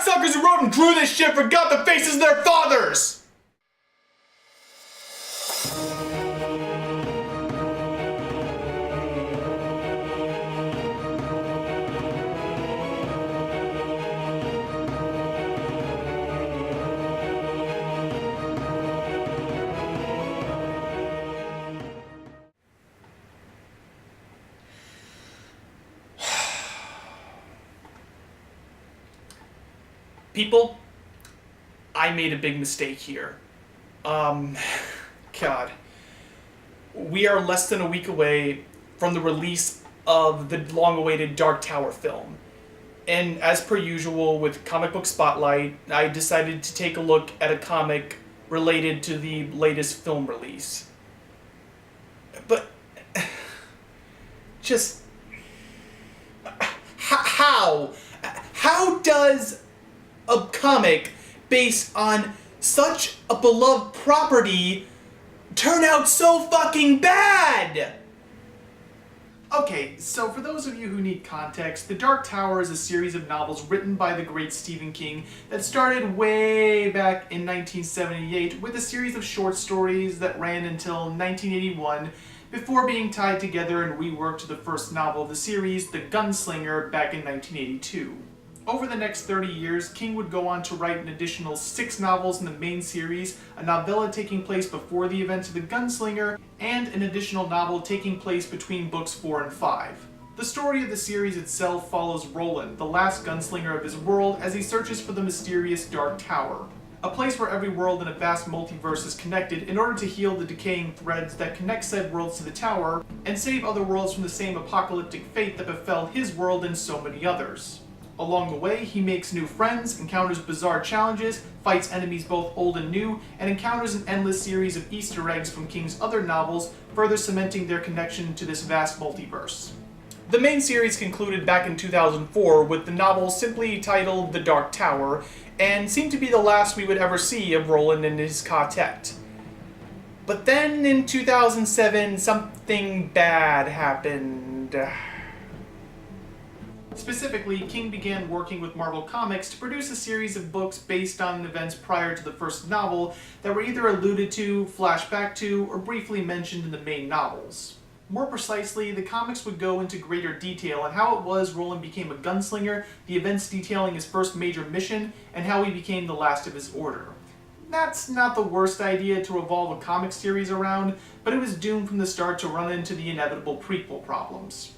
cocksuckers who wrote and drew this shit forgot the faces of their fathers! People, I made a big mistake here. God. We are less than a week away from the release of the long-awaited Dark Tower film. And as per usual with Comic Book Spotlight, I decided to take a look at a comic related to the latest film release. But, just, how? How does a comic based on such a beloved property turn out so fucking bad? Okay, so for those of you who need context, The Dark Tower is a series of novels written by the great Stephen King that started way back in 1978 with a series of short stories that ran until 1981 before being tied together and reworked to the first novel of the series, The Gunslinger, back in 1982. Over the next 30 years, King would go on to write an additional 6 novels in the main series, a novella taking place before the events of The Gunslinger, and an additional novel taking place between books 4 and 5. The story of the series itself follows Roland, the last gunslinger of his world, as he searches for the mysterious Dark Tower, a place where every world in a vast multiverse is connected in order to heal the decaying threads that connect said worlds to the tower, and save other worlds from the same apocalyptic fate that befell his world and so many others. Along the way, he makes new friends, encounters bizarre challenges, fights enemies both old and new, and encounters an endless series of Easter eggs from King's other novels, further cementing their connection to this vast multiverse. The main series concluded back in 2004 with the novel simply titled The Dark Tower, and seemed to be the last we would ever see of Roland and his quartet. But then in 2007, something bad happened. Specifically, King began working with Marvel Comics to produce a series of books based on events prior to the first novel that were either alluded to, flashed back to, or briefly mentioned in the main novels. More precisely, the comics would go into greater detail on how it was Roland became a gunslinger, the events detailing his first major mission, and how he became the last of his order. That's not the worst idea to revolve a comic series around, but it was doomed from the start to run into the inevitable prequel problems.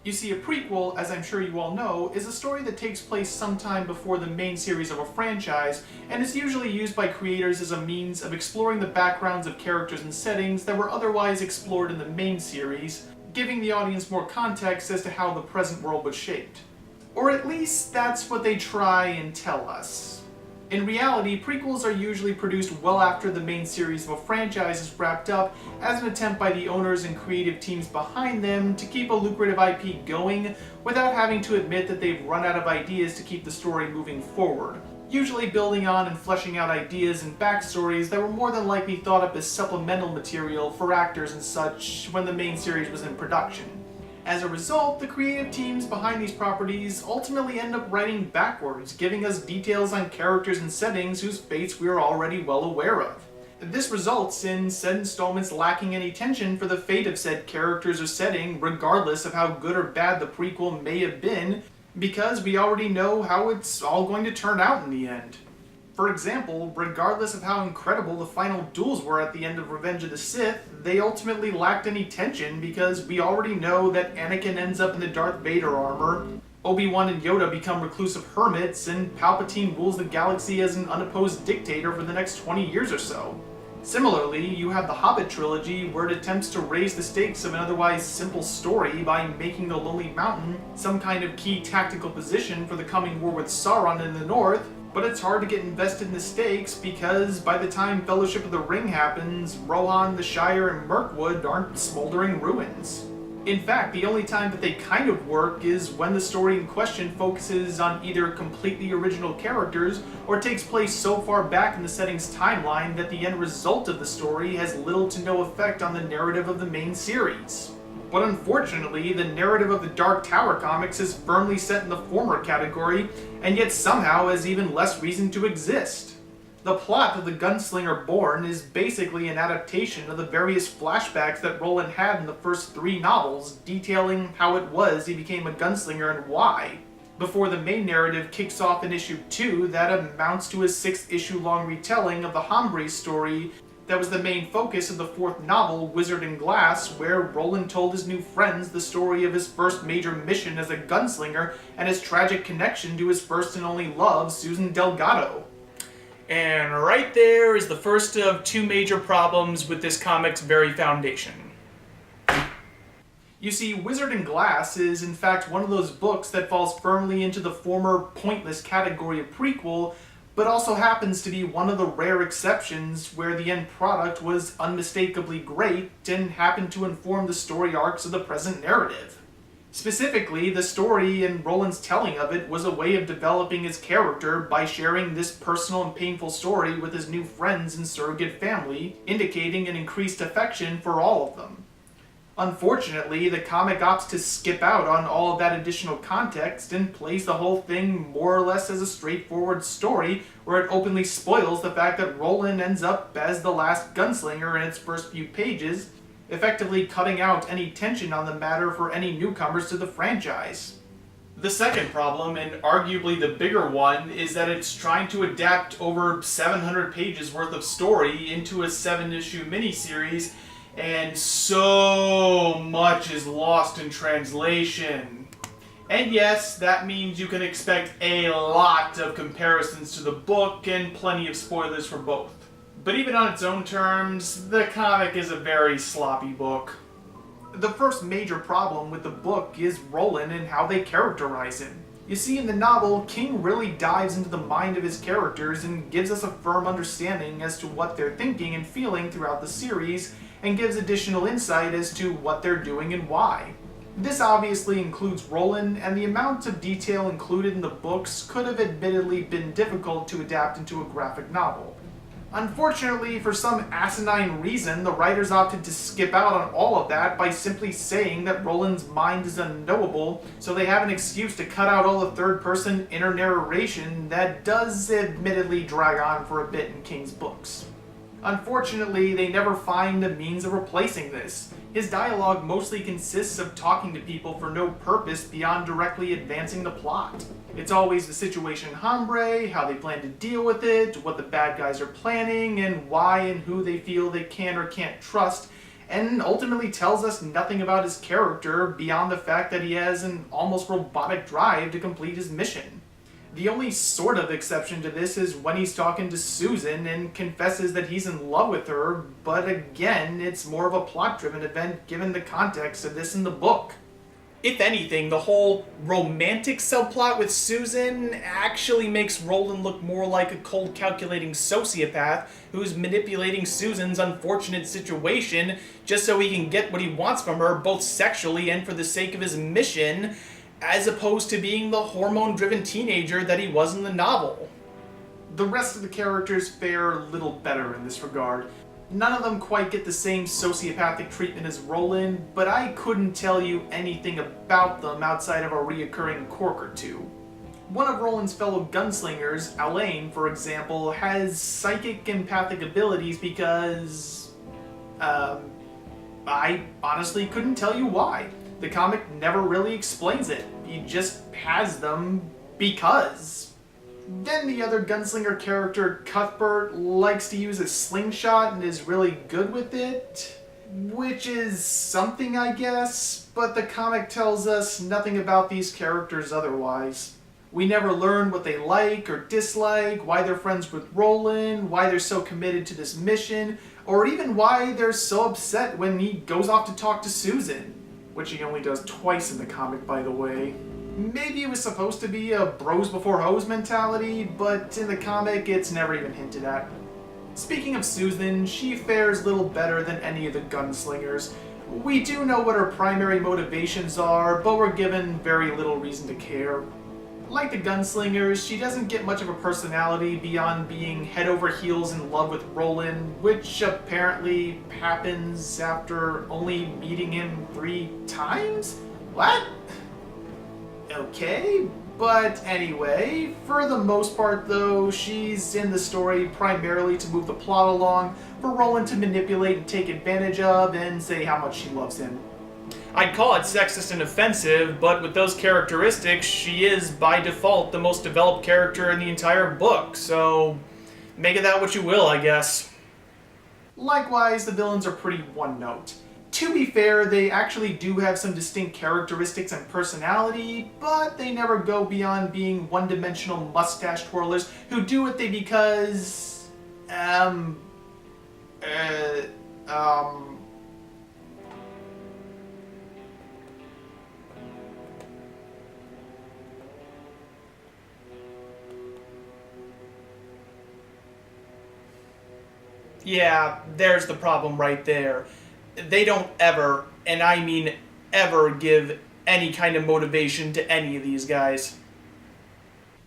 You see, a prequel, as I'm sure you all know, is a story that takes place sometime before the main series of a franchise, and is usually used by creators as a means of exploring the backgrounds of characters and settings that were otherwise explored in the main series, giving the audience more context as to how the present world was shaped. Or at least that's what they try and tell us. In reality, prequels are usually produced well after the main series of a franchise is wrapped up as an attempt by the owners and creative teams behind them to keep a lucrative IP going without having to admit that they've run out of ideas to keep the story moving forward, usually building on and fleshing out ideas and backstories that were more than likely thought up as supplemental material for actors and such when the main series was in production. As a result, the creative teams behind these properties ultimately end up writing backwards, giving us details on characters and settings whose fates we are already well aware of. This results in said installments lacking any tension for the fate of said characters or setting, regardless of how good or bad the prequel may have been, because we already know how it's all going to turn out in the end. For example, regardless of how incredible the final duels were at the end of Revenge of the Sith, they ultimately lacked any tension because we already know that Anakin ends up in the Darth Vader armor, Obi-Wan and Yoda become reclusive hermits, and Palpatine rules the galaxy as an unopposed dictator for the next 20 years or so. Similarly, you have the Hobbit trilogy, where it attempts to raise the stakes of an otherwise simple story by making the Lonely Mountain some kind of key tactical position for the coming war with Sauron in the north, but it's hard to get invested in the stakes because by the time Fellowship of the Ring happens, Rohan, the Shire, and Mirkwood aren't smoldering ruins. In fact, the only time that they kind of work is when the story in question focuses on either completely original characters or takes place so far back in the setting's timeline that the end result of the story has little to no effect on the narrative of the main series. But unfortunately, the narrative of the Dark Tower comics is firmly set in the former category, and yet somehow has even less reason to exist. The plot of the Gunslinger Born is basically an adaptation of the various flashbacks that Roland had in the first 3 novels, detailing how it was he became a gunslinger and why, before the main narrative kicks off in issue 2 that amounts to a 6-issue long retelling of the Hombre story that was the main focus of the 4th novel, Wizard in Glass, where Roland told his new friends the story of his first major mission as a gunslinger and his tragic connection to his first and only love, Susan Delgado. And right there is the first of 2 major problems with this comic's very foundation. You see, Wizard in Glass is in fact one of those books that falls firmly into the former pointless category of prequel, but also happens to be one of the rare exceptions where the end product was unmistakably great and happened to inform the story arcs of the present narrative. Specifically, the story and Roland's telling of it was a way of developing his character by sharing this personal and painful story with his new friends and surrogate family, indicating an increased affection for all of them. Unfortunately, the comic opts to skip out on all of that additional context and plays the whole thing more or less as a straightforward story where it openly spoils the fact that Roland ends up as the last gunslinger in its first few pages, effectively cutting out any tension on the matter for any newcomers to the franchise. The second problem, and arguably the bigger one, is that it's trying to adapt over 700 pages worth of story into a 7-issue miniseries, and so much is lost in translation. And yes, that means you can expect a lot of comparisons to the book and plenty of spoilers for both. But even on its own terms, the comic is a very sloppy book. The first major problem with the book is Roland and how they characterize him. You see, in the novel, King really dives into the mind of his characters and gives us a firm understanding as to what they're thinking and feeling throughout the series, and gives additional insight as to what they're doing and why. This obviously includes Roland, and the amount of detail included in the books could have admittedly been difficult to adapt into a graphic novel. Unfortunately, for some asinine reason, the writers opted to skip out on all of that by simply saying that Roland's mind is unknowable, so they have an excuse to cut out all the third-person inner narration that does admittedly drag on for a bit in King's books. Unfortunately, they never find a means of replacing this. His dialogue mostly consists of talking to people for no purpose beyond directly advancing the plot. It's always the situation hombre, how they plan to deal with it, what the bad guys are planning, and why and who they feel they can or can't trust, and ultimately tells us nothing about his character beyond the fact that he has an almost robotic drive to complete his mission. The only sort of exception to this is when he's talking to Susan and confesses that he's in love with her, but again, it's more of a plot-driven event given the context of this in the book. If anything, the whole romantic subplot with Susan actually makes Roland look more like a cold, calculating sociopath who's manipulating Susan's unfortunate situation just so he can get what he wants from her, both sexually and for the sake of his mission, as opposed to being the hormone-driven teenager that he was in the novel. The rest of the characters fare a little better in this regard. None of them quite get the same sociopathic treatment as Roland, but I couldn't tell you anything about them outside of a reoccurring quirk or two. One of Roland's fellow gunslingers, Alain, for example, has psychic empathic abilities because... I honestly couldn't tell you why. The comic never really explains it. He just has them because. Then the other gunslinger character, Cuthbert, likes to use a slingshot and is really good with it, which is something, I guess, but the comic tells us nothing about these characters otherwise. We never learn what they like or dislike, why they're friends with Roland, why they're so committed to this mission, or even why they're so upset when he goes off to talk to Susan, which he only does twice in the comic, by the way. Maybe it was supposed to be a bros before hoes mentality, but in the comic it's never even hinted at. Speaking of Susan, she fares little better than any of the gunslingers. We do know what her primary motivations are, but we're given very little reason to care. Like the Gunslingers, she doesn't get much of a personality beyond being head over heels in love with Roland, which apparently happens after only meeting him 3 times? What? Okay, but anyway, for the most part though, she's in the story primarily to move the plot along, for Roland to manipulate and take advantage of, and say how much she loves him. I'd call it sexist and offensive, but with those characteristics, she is, by default, the most developed character in the entire book, so make of that what you will, I guess. Likewise, the villains are pretty one-note. To be fair, they actually do have some distinct characteristics and personality, but they never go beyond being one-dimensional mustache twirlers who do what they because... Yeah, there's the problem right there. They don't ever, and I mean ever, give any kind of motivation to any of these guys.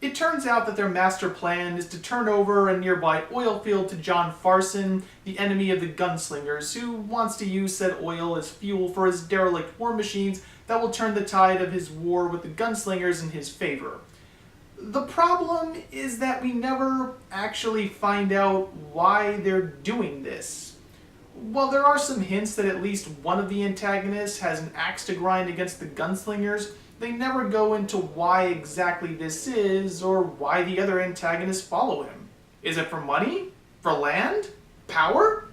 It turns out that their master plan is to turn over a nearby oil field to John Farson, the enemy of the Gunslingers, who wants to use said oil as fuel for his derelict war machines that will turn the tide of his war with the Gunslingers in his favor. The problem is that we never actually find out why they're doing this. While there are some hints that at least one of the antagonists has an axe to grind against the Gunslingers, they never go into why exactly this is, or why the other antagonists follow him. Is it for money? For land? Power?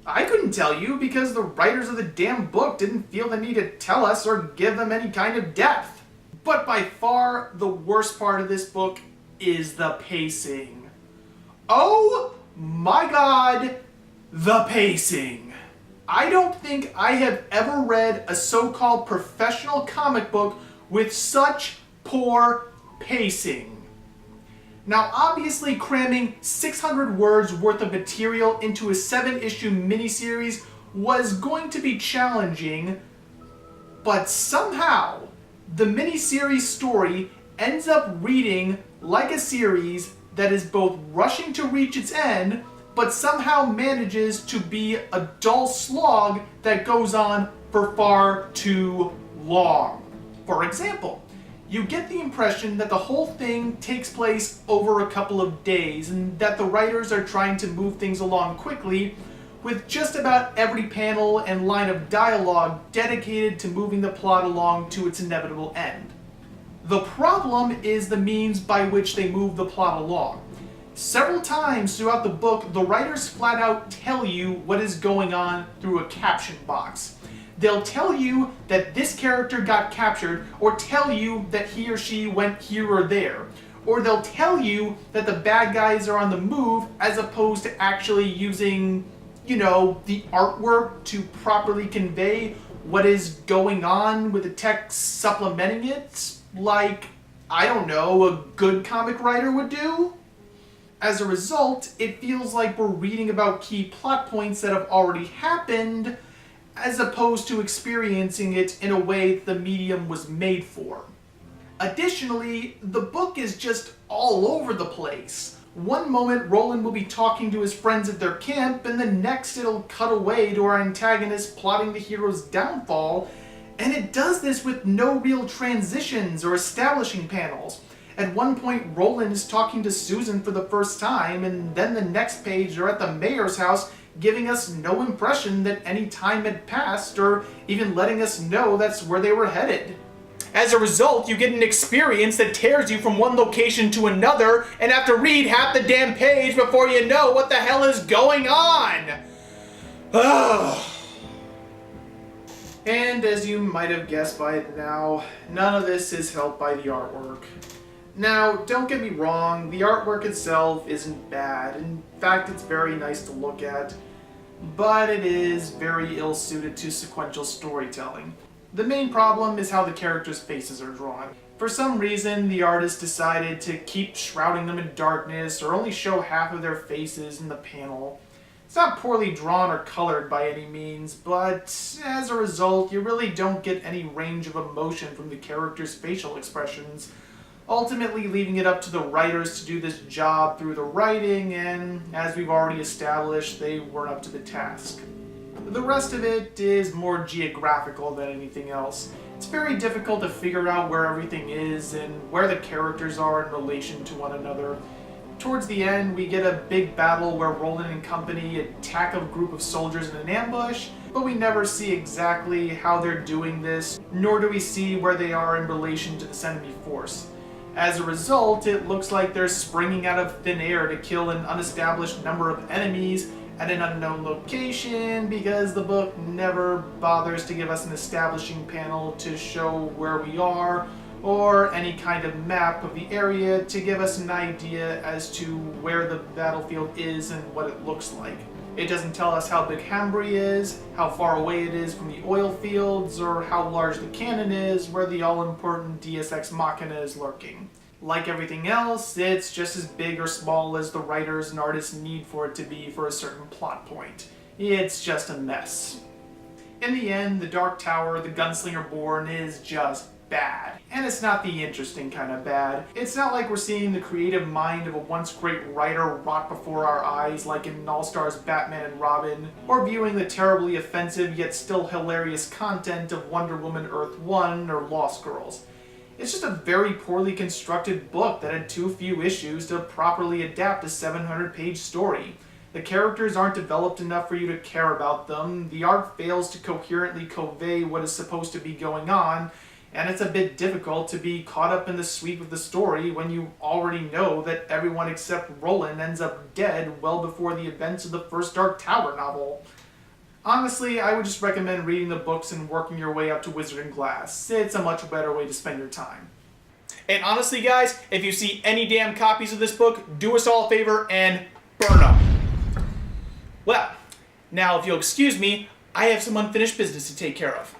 I couldn't tell you because the writers of the damn book didn't feel the need to tell us or give them any kind of depth. But by far, the worst part of this book is the pacing. Oh my god, the pacing. I don't think I have ever read a so-called professional comic book with such poor pacing. Now, obviously cramming 600 words worth of material into a 7-issue miniseries was going to be challenging, but somehow the miniseries story ends up reading like a series that is both rushing to reach its end, but somehow manages to be a dull slog that goes on for far too long. For example, you get the impression that the whole thing takes place over a couple of days, and that the writers are trying to move things along quickly, with just about every panel and line of dialogue dedicated to moving the plot along to its inevitable end. The problem is the means by which they move the plot along. Several times throughout the book, the writers flat out tell you what is going on through a caption box. They'll tell you that this character got captured, or tell you that he or she went here or there. Or they'll tell you that the bad guys are on the move, as opposed to actually using, the artwork to properly convey what is going on with the text supplementing it, like, I don't know, a good comic writer would do. As a result, it feels like we're reading about key plot points that have already happened, as opposed to experiencing it in a way the medium was made for. Additionally, the book is just all over the place. One moment, Roland will be talking to his friends at their camp, and the next it'll cut away to our antagonist plotting the hero's downfall, and it does this with no real transitions or establishing panels. At one point, Roland is talking to Susan for the first time, and then the next page they're at the mayor's house, giving us no impression that any time had passed, or even letting us know that's where they were headed. As a result, you get an experience that tears you from one location to another, and have to read half the damn page before you know what the hell is going on! And as you might have guessed by now, none of this is helped by the artwork. Now, don't get me wrong, the artwork itself isn't bad. In fact, it's very nice to look at, but it is very ill-suited to sequential storytelling. The main problem is how the characters' faces are drawn. For some reason, the artist decided to keep shrouding them in darkness or only show half of their faces in the panel. It's not poorly drawn or colored by any means, but as a result, you really don't get any range of emotion from the characters' facial expressions. ultimately leaving it up to the writers to do this job through the writing, and as we've already established, they weren't up to the task. The rest of it is more geographical than anything else. It's very difficult to figure out where everything is and where the characters are in relation to one another. Towards the end, we get a big battle where Roland and company attack a group of soldiers in an ambush, but we never see exactly how they're doing this, nor do we see where they are in relation to this enemy force. As a result, it looks like they're springing out of thin air to kill an unestablished number of enemies at an unknown location, because the book never bothers to give us an establishing panel to show where we are, or any kind of map of the area to give us an idea as to where the battlefield is and what it looks like. It doesn't tell us how big Hambry is, how far away it is from the oil fields, or how large the cannon is where the all-important Deus Ex Machina is lurking. Like everything else, it's just as big or small as the writers and artists need for it to be for a certain plot point. It's just a mess. In the end, The Dark Tower, The Gunslinger Born is just bad. And it's not the interesting kind of bad. It's not like we're seeing the creative mind of a once great writer rot before our eyes like in All-Star's Batman and Robin, or viewing the terribly offensive yet still hilarious content of Wonder Woman Earth 1 or Lost Girls. It's just a very poorly constructed book that had too few issues to properly adapt a 700-page story. The characters aren't developed enough for you to care about them, the art fails to coherently convey what is supposed to be going on, and it's a bit difficult to be caught up in the sweep of the story when you already know that everyone except Roland ends up dead well before the events of the first Dark Tower novel. Honestly, I would just recommend reading the books and working your way up to Wizard and Glass. It's a much better way to spend your time. And honestly, guys, if you see any damn copies of this book, do us all a favor and burn them. Well, now if you'll excuse me, I have some unfinished business to take care of.